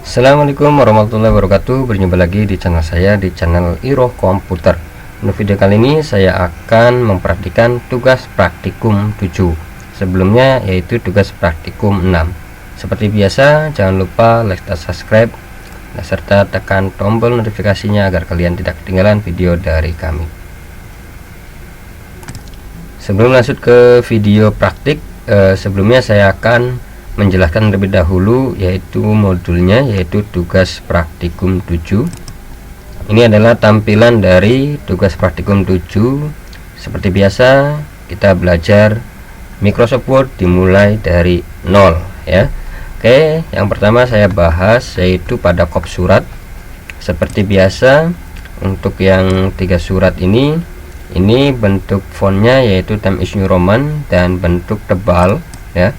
Assalamualaikum warahmatullahi wabarakatuh. Berjumpa lagi di channel saya, di channel Iroh Komputer. Untuk video kali ini saya akan mempraktikkan tugas praktikum 7. Sebelumnya yaitu tugas praktikum 6. Seperti biasa, jangan lupa like dan subscribe serta tekan tombol notifikasinya agar kalian tidak ketinggalan video dari kami. Sebelum lanjut ke video praktik, sebelumnya saya akan menjelaskan terlebih dahulu yaitu modulnya, yaitu tugas praktikum 7. Ini adalah tampilan dari tugas praktikum 7. Seperti biasa kita belajar Microsoft Word dimulai dari 0 ya. Oke, yang pertama saya bahas yaitu pada kop surat. Seperti biasa untuk yang 3 surat ini bentuk fontnya yaitu Times New Roman dan bentuk tebal ya,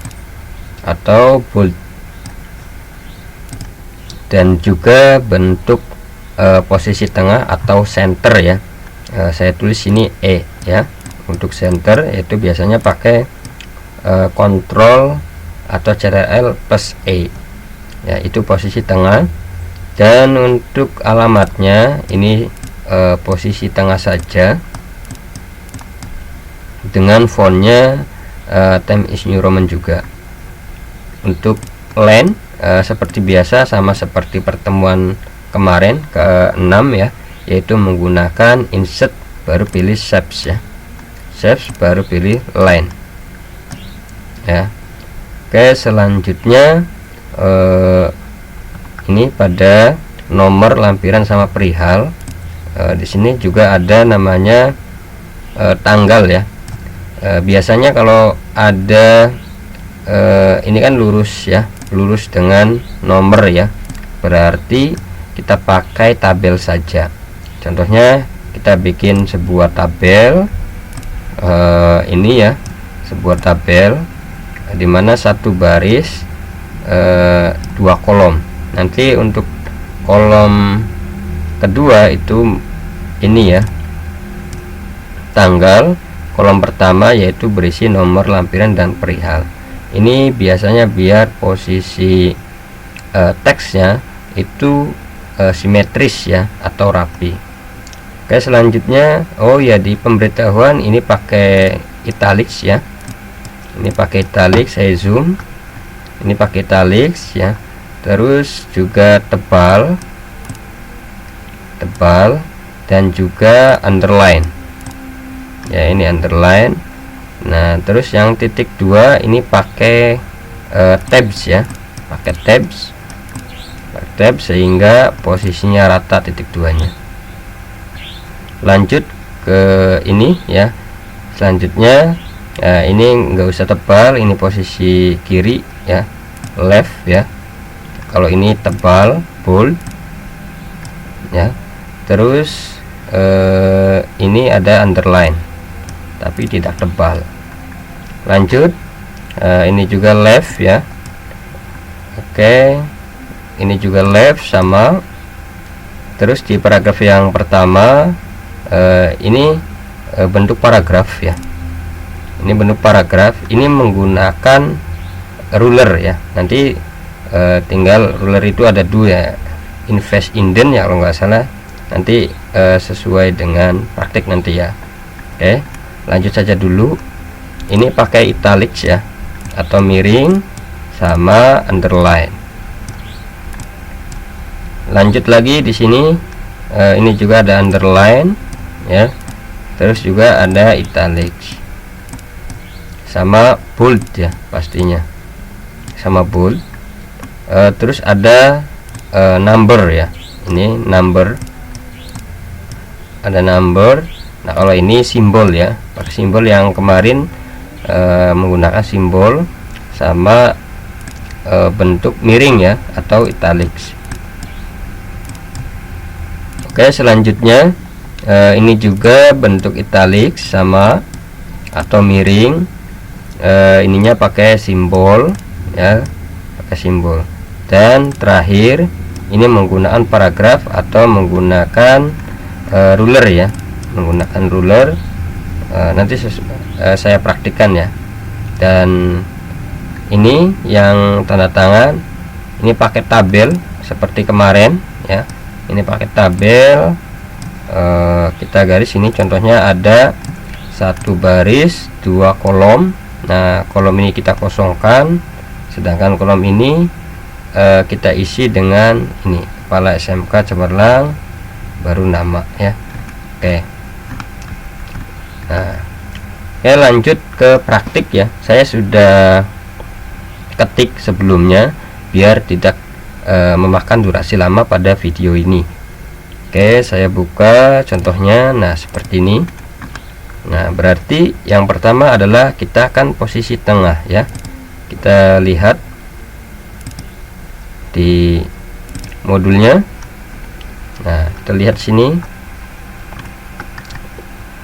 atau bold, dan juga bentuk posisi tengah atau center ya. Saya tulis sini E ya. Untuk center itu biasanya pakai Ctrl atau Ctrl plus E ya, itu posisi tengah. Dan untuk alamatnya ini posisi tengah saja dengan fontnya Times New Roman juga. Untuk line seperti biasa, sama seperti pertemuan kemarin ke-6 ya, yaitu menggunakan insert baru pilih shapes ya, shapes baru pilih line ya. Oke, selanjutnya ini pada nomor lampiran sama perihal, di sini juga ada namanya tanggal ya. Biasanya kalau ada ini kan lurus ya, lurus dengan nomor ya, berarti kita pakai tabel saja. Contohnya kita bikin sebuah tabel ini ya, sebuah tabel dimana satu baris 2 kolom. Nanti untuk kolom kedua itu ini ya, tanggal. Kolom pertama yaitu berisi nomor lampiran dan perihal. Ini biasanya biar posisi teksnya itu simetris ya, atau rapi. Oke, selanjutnya di pemberitahuan ini pakai italics ya. Ini pakai italics, saya zoom. Ini pakai italics ya. Terus juga tebal dan juga underline. Ya, ini underline. Nah, terus yang titik 2 ini pakai tabs ya, pakai tab sehingga posisinya rata titik 2 nya. Lanjut ke ini ya. Selanjutnya ini enggak usah tebal, ini posisi kiri ya, left ya. Kalau ini tebal, bold ya. Terus ini ada underline tapi tidak tebal. Lanjut, ini juga left ya. Oke, ini juga left sama. Terus di paragraf yang pertama ini bentuk paragraf ya. Ini bentuk paragraf, ini menggunakan ruler ya. Nanti tinggal ruler itu ada 2 ya, invest indent ya kalau nggak salah. Nanti sesuai dengan praktik nanti ya. Oke, lanjut saja dulu. Ini pakai italics ya, atau miring sama underline. Lanjut lagi di sini ini juga ada underline ya. Terus juga ada italics sama bold ya, pastinya sama bold. Terus ada number ya. Ini number, ada number. Nah, kalau ini simbol ya, pakai simbol. Yang kemarin menggunakan simbol sama bentuk miring ya, atau italics. Oke, selanjutnya ini juga bentuk italics sama atau miring. Ininya pakai simbol ya, pakai simbol. Dan terakhir ini menggunakan paragraf atau menggunakan ruler ya, menggunakan ruler. Nanti saya praktikkan ya. Dan ini yang tanda tangan ini pakai tabel seperti kemarin ya. Ini pakai tabel, kita garis ini contohnya ada 1 baris 2 kolom. Nah, kolom ini kita kosongkan, sedangkan kolom ini kita isi dengan ini kepala SMK Cemerlang baru nama ya. Oke. Nah, oke, lanjut ke praktik ya. Saya sudah ketik sebelumnya biar tidak memakan durasi lama pada video ini. Oke, saya buka contohnya. Nah, seperti ini. Nah, berarti yang pertama adalah kita akan posisi tengah ya. Kita lihat di modulnya. Nah, kita lihat sini.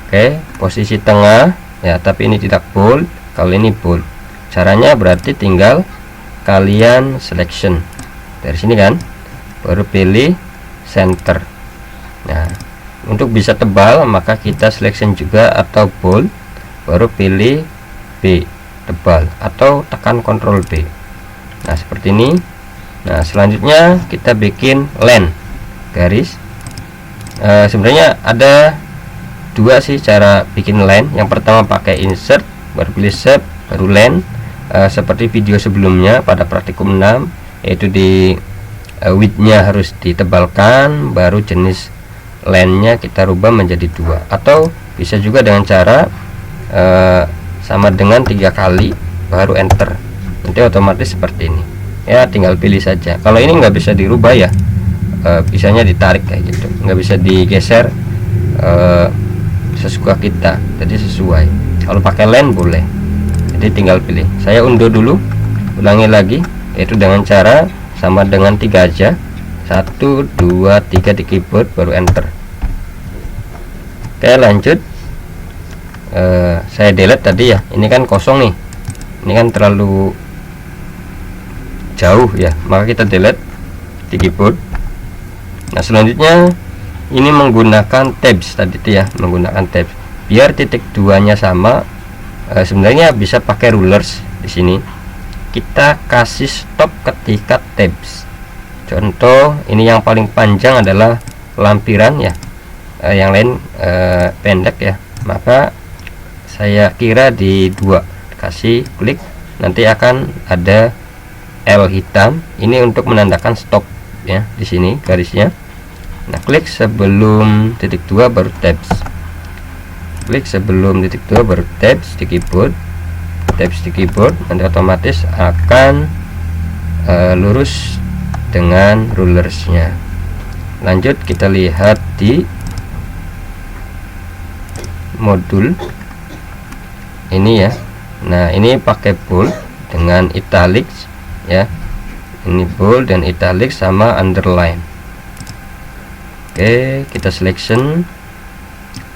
Oke, posisi tengah ya, tapi ini tidak bold, kalau ini bold. Caranya berarti tinggal kalian selection dari sini kan, baru pilih center. Nah, untuk bisa tebal maka kita selection juga atau bold, baru pilih B tebal atau tekan Ctrl B. Nah, seperti ini. Nah, selanjutnya kita bikin line garis. Sebenarnya ada dua sih cara bikin line. Yang pertama pakai insert, baru pilih shape, baru line, seperti video sebelumnya pada praktikum 6, yaitu di widthnya harus ditebalkan, baru jenis line-nya kita rubah menjadi 2. Atau bisa juga dengan cara sama dengan 3 kali baru enter, nanti otomatis seperti ini ya, tinggal pilih saja. Kalau ini nggak bisa dirubah ya, bisanya ditarik kayak gitu, nggak bisa digeser sesuka kita, jadi sesuai. Kalau pakai line boleh, jadi tinggal pilih. Saya unduh dulu, ulangi lagi, yaitu dengan cara sama dengan 3 aja, 1 2 3 di keyboard baru enter. Oke, lanjut. Saya delete tadi ya, ini kan kosong nih, ini kan terlalu jauh ya, maka kita delete di keyboard. Nah, selanjutnya ini menggunakan tabs tadi itu ya, menggunakan tabs biar titik 2 nya sama. Sebenarnya bisa pakai rulers. Di sini kita kasih stop ketika tabs. Contoh ini yang paling panjang adalah lampiran ya, yang lain pendek ya, maka saya kira di 2 kasih klik, nanti akan ada L hitam, ini untuk menandakan stop ya. Di sini garisnya. Nah, klik sebelum titik 2 baru tabs. Klik sebelum titik 2 baru tabs di keyboard. Tabs di keyboard, nanti otomatis akan lurus dengan rulersnya. Lanjut kita lihat di modul ini ya. Nah, ini pakai bold dengan italics ya. Ini bold dan italics sama underline. Oke, kita selection,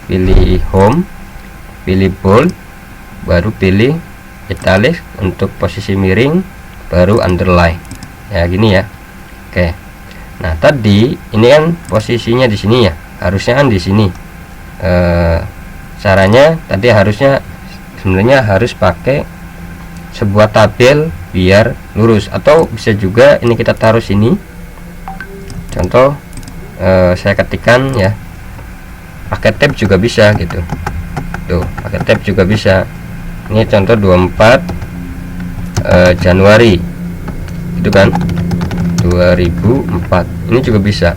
pilih home, pilih bold, baru pilih italics untuk posisi miring, baru underline ya, gini ya. Oke, nah tadi ini kan posisinya di sini ya, harusnya kan di sini. Caranya tadi harusnya sebenarnya harus pakai sebuah tabel biar lurus, atau bisa juga ini kita taruh sini. Contoh saya ketikkan ya, pakai tab juga bisa gitu. Tuh, pakai tab juga bisa. Ini contoh 24 Januari itu kan 2004. Ini juga bisa.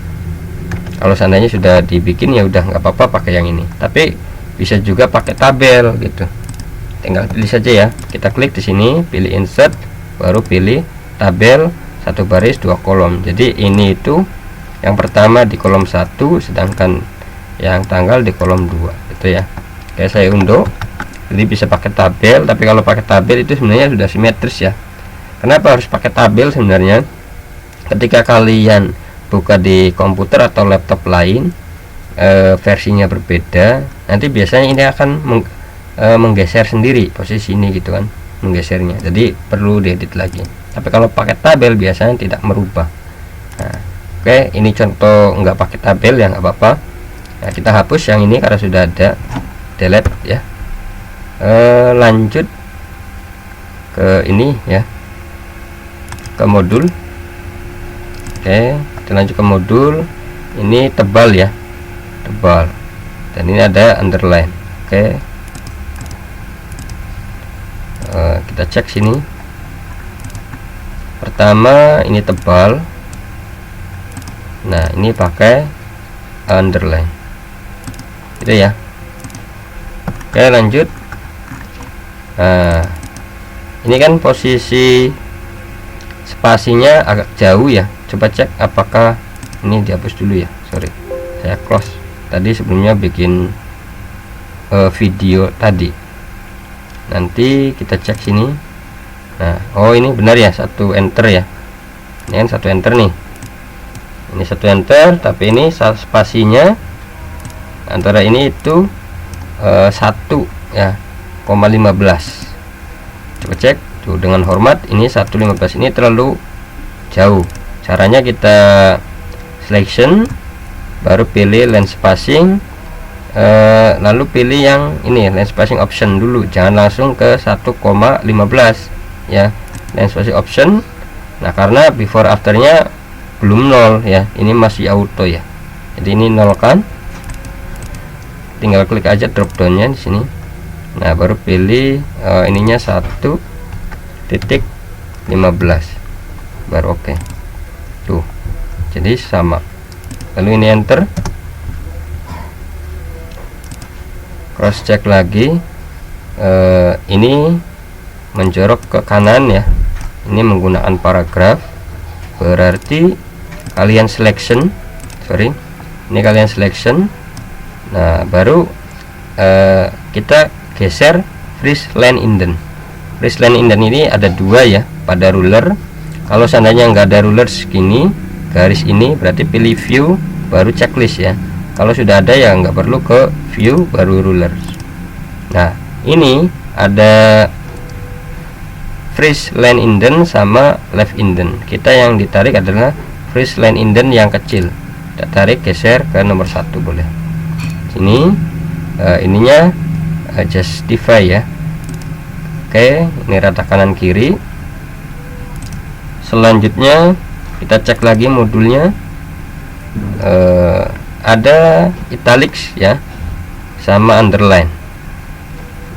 Kalau seandainya sudah dibikin ya udah nggak apa-apa pakai yang ini. Tapi bisa juga pakai tabel gitu. Tinggal pilih saja ya. Kita klik di sini, pilih insert, baru pilih tabel 1 baris 2 kolom. Jadi ini itu yang pertama di kolom 1, sedangkan yang tanggal di kolom 2 itu ya. Oke, saya unduh. Jadi bisa pakai tabel, tapi kalau pakai tabel itu sebenarnya sudah simetris ya. Kenapa harus pakai tabel sebenarnya? Ketika kalian buka di komputer atau laptop lain, versinya berbeda, nanti biasanya ini akan menggeser sendiri posisi ini gitu kan, menggesernya. Jadi perlu diedit lagi. Tapi kalau pakai tabel biasanya tidak merubah. Nah, oke, ini contoh nggak pakai tabel ya, nggak apa-apa. Nah, kita hapus yang ini karena sudah ada, delete ya. Lanjut ke ini ya, ke modul. Oke, kita lanjut ke modul. Ini tebal ya, tebal, dan ini ada underline. Oke, kita cek sini. Pertama ini tebal, nah ini pakai underline gitu ya. Oke, lanjut. Nah, ini kan posisi spasinya agak jauh ya. Coba cek apakah ini dihapus dulu ya. Sorry, saya close tadi sebelumnya bikin video tadi. Nanti kita cek sini. Nah, oh ini benar ya, 1 enter ya. Ini kan 1 enter nih. Ini 1 enter, tapi ini spasinya antara ini itu 1 ya, 0,15. Coba cek tuh dengan hormat, ini 1,15, ini terlalu jauh. Caranya kita selection, baru pilih lens spacing, lalu pilih yang ini lens spacing option dulu, jangan langsung ke 1,15 ya, lens spacing option. Nah, karena before afternya belum 0 ya, ini masih auto ya, jadi ini 0 kan, tinggal klik aja drop downnya di sini. Nah, baru pilih ininya 1,15, baru oke. Tuh, jadi sama. Lalu ini enter, cross check lagi. Ini menjorok ke kanan ya, ini menggunakan paragraf, berarti kalian selection, ini kalian selection. Nah, baru kita geser freeze line indent. Freeze line indent ini ada 2 ya pada ruler. Kalau seandainya nggak ada ruler segini, garis ini, berarti pilih view baru checklist ya. Kalau sudah ada ya nggak perlu ke view baru ruler. Nah, ini ada freeze line indent sama left indent. Kita yang ditarik adalah freeze line indent yang kecil. Kita tarik, geser ke nomor 1 boleh. Sini ininya justify ya. Oke, ini rata kanan kiri. Selanjutnya kita cek lagi modulnya, ada italics ya sama underline.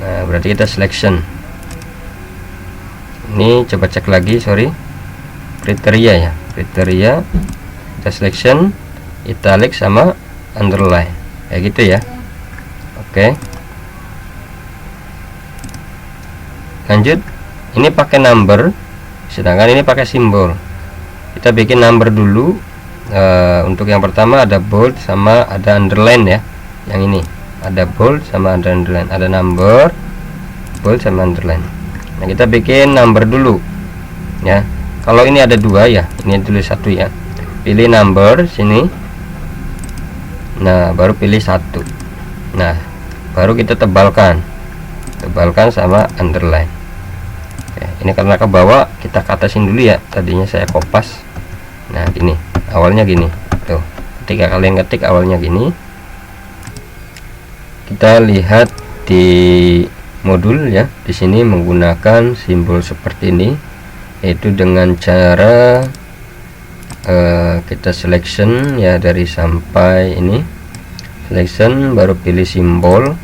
Nah, berarti kita selection. Ini coba cek lagi, kriteria ya, kriteria, kita selection italics sama underline kayak gitu ya. Oke, lanjut. Ini pakai number, sedangkan ini pakai simbol. Kita bikin number dulu. Untuk yang pertama ada bold sama ada underline ya. Yang ini ada bold sama ada underline, ada number, bold sama underline. Nah, kita bikin number dulu ya. Kalau ini ada 2 ya, ini dulu 1 ya. Pilih number sini. Nah, baru pilih 1. Nah, baru kita tebalkan sama underline. Oke, ini karena ke bawah, kita ke atasin dulu ya. Tadinya saya kopas. Nah, gini, awalnya gini. Tuh, ketika kalian ketik awalnya gini. Kita lihat di modul ya. Di sini menggunakan simbol seperti ini, yaitu dengan cara kita selection ya, dari sampai ini selection, baru pilih simbol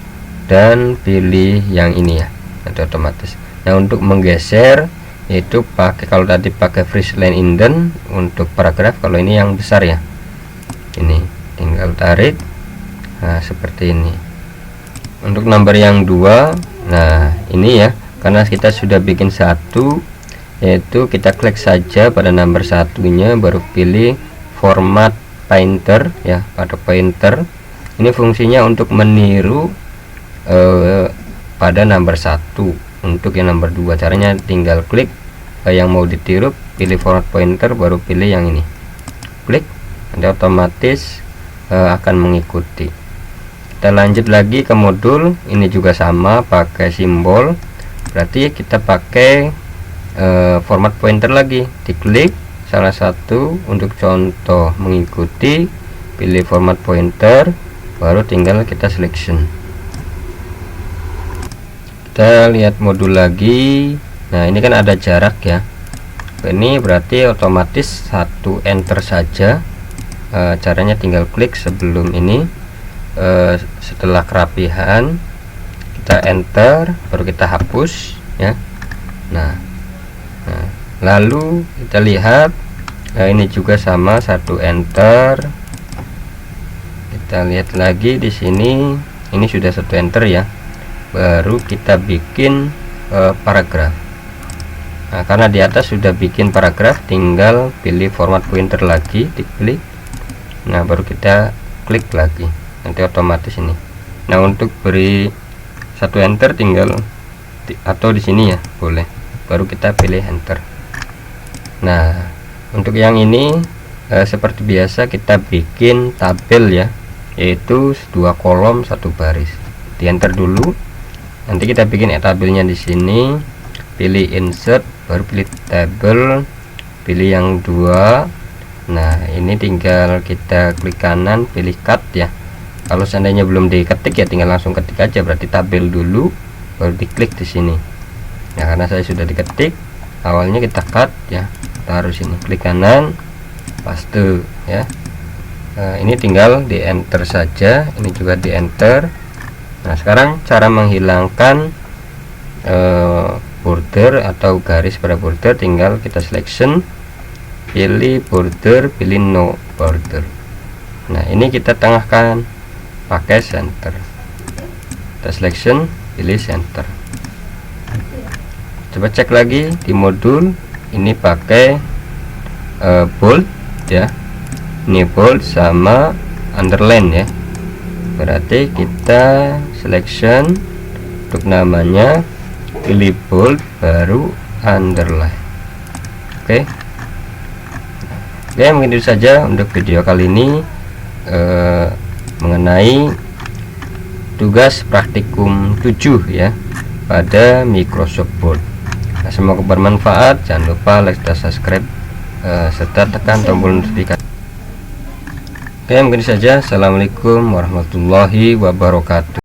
dan pilih yang ini ya, itu otomatis. Nah, untuk menggeser itu pakai, kalau tadi pakai freeze line indent untuk paragraf, kalau ini yang besar ya, ini tinggal tarik. Nah, seperti ini. Untuk number yang 2, nah ini ya, karena kita sudah bikin 1, yaitu kita klik saja pada number 1-nya, baru pilih format painter ya, pada painter. Ini fungsinya untuk meniru pada number 1. Untuk yang number 2, caranya tinggal klik yang mau ditiru, pilih format pointer, baru pilih yang ini, klik, nanti otomatis akan mengikuti. Kita lanjut lagi ke modul. Ini juga sama, pakai simbol, berarti kita pakai format pointer lagi. Diklik salah satu untuk contoh mengikuti, pilih format pointer, baru tinggal kita selection. Kita lihat modul lagi. Nah, ini kan ada jarak ya. Ini berarti otomatis satu enter saja. Caranya tinggal klik sebelum ini, setelah kerapihan kita enter, baru kita hapus ya. Nah, lalu kita lihat, ini juga sama, satu enter. Kita lihat lagi di sini, ini sudah satu enter ya. Baru kita bikin paragraf. Nah, karena di atas sudah bikin paragraf, tinggal pilih format pointer lagi, diklik. Nah, baru kita klik lagi, nanti otomatis ini. Nah, untuk beri satu enter tinggal atau di sini ya, boleh. Baru kita pilih enter. Nah, untuk yang ini seperti biasa kita bikin tabel ya, yaitu 2 kolom 1 baris. Di enter dulu. Nanti kita bikin tabelnya di sini. Pilih insert, baru pilih table, pilih yang 2. Nah, ini tinggal kita klik kanan, pilih cut ya. Kalau seandainya belum diketik ya tinggal langsung ketik aja, berarti tabel dulu baru diklik di sini. Nah, karena saya sudah diketik, awalnya kita cut ya, taruh sini, klik kanan, paste ya. Ini tinggal di enter saja, ini juga di enter. Nah, sekarang cara menghilangkan border atau garis pada border, tinggal kita selection, pilih border, pilih no border. Nah, ini kita tengahkan pakai center. Kita selection, pilih center. Coba cek lagi di modul, ini pakai bold ya. Ini bold sama underline ya. Berarti kita selection, untuk namanya pilih bold, baru underline. Oke, mungkin itu saja untuk video kali ini mengenai tugas praktikum 7 ya pada Microsoft Word. Nah, semoga bermanfaat. Jangan lupa like dan subscribe serta tekan tombol notifikasi. Oke, mungkin itu saja. Assalamualaikum warahmatullahi wabarakatuh.